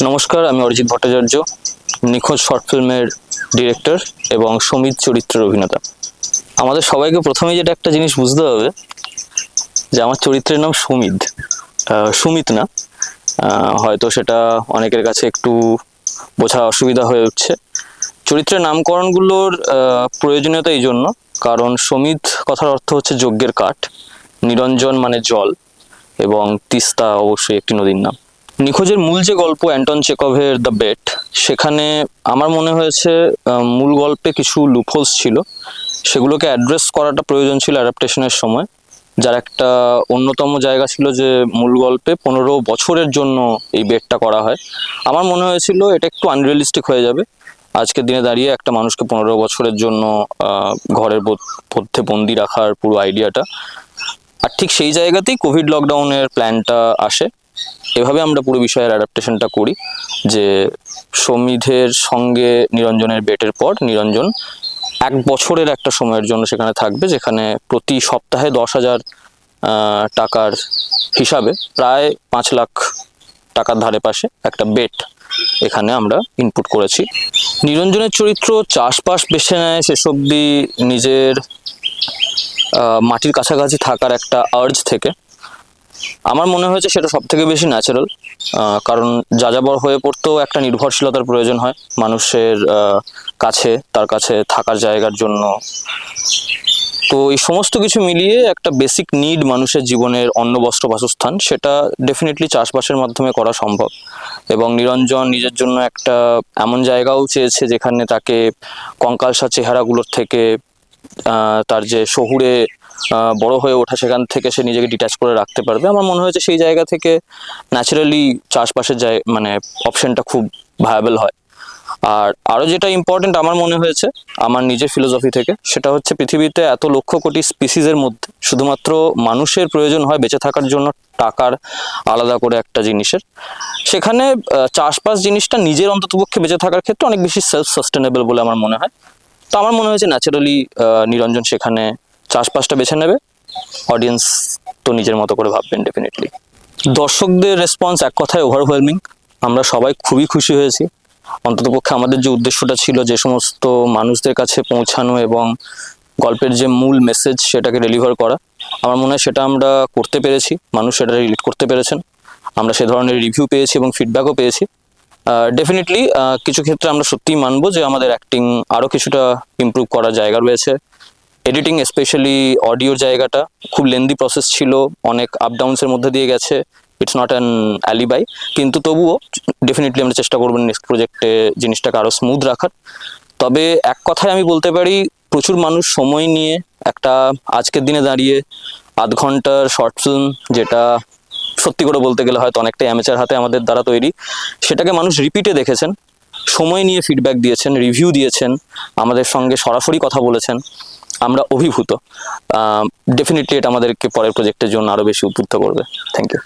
নমস্কার, আমি অরিজিৎ ভট্টাচার্য, নিখোঁজ শর্ট ফিল্মের ডিরেক্টর এবং সমিত চরিত্রের অভিনেতা। আমাদের সবাইকে প্রথমে যেটা একটা জিনিস বুঝতে হবে যে আমার চরিত্রের নাম সুমিত, সুমিত না। হয়তো সেটা অনেকের কাছে একটু বোঝা অসুবিধা হয়ে উঠছে। চরিত্রের নামকরণগুলোর প্রয়োজনীয়তা এই জন্য, কারণ সমিত কথার অর্থ হচ্ছে যজ্ঞের কাঠ, নিরঞ্জন মানে জল, এবং তিস্তা অবশ্যই একটি নদীর নাম। নিখোঁজের মূল যে গল্প অ্যান্টন চেকভের দ্য বেট, সেখানে আমার মনে হয়েছে মূল গল্পে কিছু লুপহোলস ছিল, সেগুলোকে অ্যাড্রেস করাটা প্রয়োজন ছিল অ্যাডাপ্টেশনের সময়। যার একটা অন্যতম জায়গা ছিল যে মূল গল্পে 15 বছরের জন্য এই বেটটা করা হয়। আমার মনে হয়েছিল এটা একটু আনরিয়ালিস্টিক হয়ে যাবে আজকের দিনে দাঁড়িয়ে একটা মানুষকে 15 বছরের জন্য ঘরের মধ্যে বন্দি রাখার পুরো আইডিয়াটা। আর ঠিক সেই জায়গাতেই কোভিড লকডাউনের প্ল্যানটা আসে। এভাবে আমরা পুরো বিষয়ের অ্যাডাপ্টেশনটা করি যে সমিধের সঙ্গে নিরঞ্জনের বেটের পর নিরঞ্জন 1 বছরের একটা সময়ের জন্য সেখানে থাকবে, যেখানে প্রতি সপ্তাহে 10,000 টাকার হিসাবে প্রায় 5 লাখ টাকার ধারে পাশে একটা বেট এখানে আমরা ইনপুট করেছি। নিরঞ্জনের চরিত্র চাষবাস বেছে নেয় শেষ অবধি নিজের মাটির কাছাকাছি থাকার একটা আর্জ থেকে। আমার মনে হয়েছে সেটা সব থেকে বেশি ন্যাচারাল, কারণ যাযাবর হয়ে পড়তেও একটা নির্ভরশীলতার প্রয়োজন হয় মানুষের কাছে, তার কাছে থাকার জায়গার জন্য। তো এই সমস্ত কিছু মিলিয়ে একটা বেসিক নিড মানুষের জীবনের, অন্ন বস্ত্র বাসস্থান, সেটা ডেফিনেটলি চাষবাসের মাধ্যমে করা সম্ভব। এবং নিরঞ্জন নিজের জন্য একটা এমন জায়গাও চেয়েছে যেখানে তাকে কঙ্কালসার চেহারাগুলোর থেকে, তার যে শহুরে বড় হয়ে ওঠা, সেখান থেকে সে নিজেকে ডিট্যাচ করে রাখতে পারবে। আমার মনে হয়েছে সেই জায়গা থেকে ন্যাচারালি চাষবাসের মানে অপশনটা খুব ভায়াবল হয়। আর আরও যেটা ইম্পর্টেন্ট আমার মনে হয়েছে আমার নিজের ফিলোসফি থেকে, সেটা হচ্ছে পৃথিবীতে এত লক্ষ কোটি স্পিসিসের মধ্যে শুধুমাত্র মানুষের প্রয়োজন হয় বেঁচে থাকার জন্য টাকার আলাদা করে একটা জিনিসের, সেখানে চাষবাস জিনিসটা নিজের অন্ততপক্ষে বেঁচে থাকার ক্ষেত্রে অনেক বেশি সেলফ সাস্টেনেবল বলে আমার মনে হয়। তো আমার মনে হয়েছে ন্যাচারালি নিরঞ্জন সেখানে চাষবাসটা বেছে নেবে। অডিয়েন্স তো নিজের মতো করে ভাববেন ডেফিনেটলি। দর্শকদের রেসপন্স এক কথায় ওভারওয়েলমিং। আমরা সবাই খুবই খুশি হয়েছি। অন্ততপক্ষে আমাদের যে উদ্দেশ্যটা ছিল যে সমস্ত মানুষদের কাছে পৌঁছানো এবং গল্পের যে মূল মেসেজ সেটাকে ডেলিভার করা, আমার মনে হয় সেটা আমরা করতে পেরেছি। মানুষ সেটা রিলেট করতে পেরেছেন। আমরা সে ধরনের রিভিউ পেয়েছি এবং ফিডব্যাকও পেয়েছি। ডেফিনেটলি কিছু ক্ষেত্রে আমরা সত্যিই মানবো যে আমাদের অ্যাক্টিং আরও কিছুটা ইমপ্রুভ করার জায়গা রয়েছে। এডিটিং, স্পেশালি অডিওর জায়গাটা খুব লেন্দি প্রসেস ছিল, অনেক আপ ডাউনসের মধ্যে দিয়ে গেছে। ইটস নট অ্যান অ্যালিবাই, কিন্তু তবুও ডেফিনেটলি আমরা চেষ্টা করবো নেক্সট প্রজেক্টে জিনিসটাকে আরও স্মুথ রাখার। তবে এক কথায় আমি বলতে পারি, প্রচুর মানুষ সময় নিয়ে একটা আজকের দিনে দাঁড়িয়ে 0.5 ঘন্টার শর্ট ফিল্ম, যেটা সত্যি করে বলতে গেলে হয়তো অনেকটাই অ্যামেচার হাতে আমাদের দ্বারা তৈরি, সেটাকে মানুষ রিপিটে দেখেছেন, সময় নিয়ে ফিডব্যাক দিয়েছেন, রিভিউ দিয়েছেন, আমাদের সঙ্গে সরাসরি কথা বলেছেন। আমরা অভিভূত। ডেফিনেটলি এটা আমাদেরকে পরের প্রজেক্টের জন্য আরও বেশি উদ্বুদ্ধ করবে। Thank you.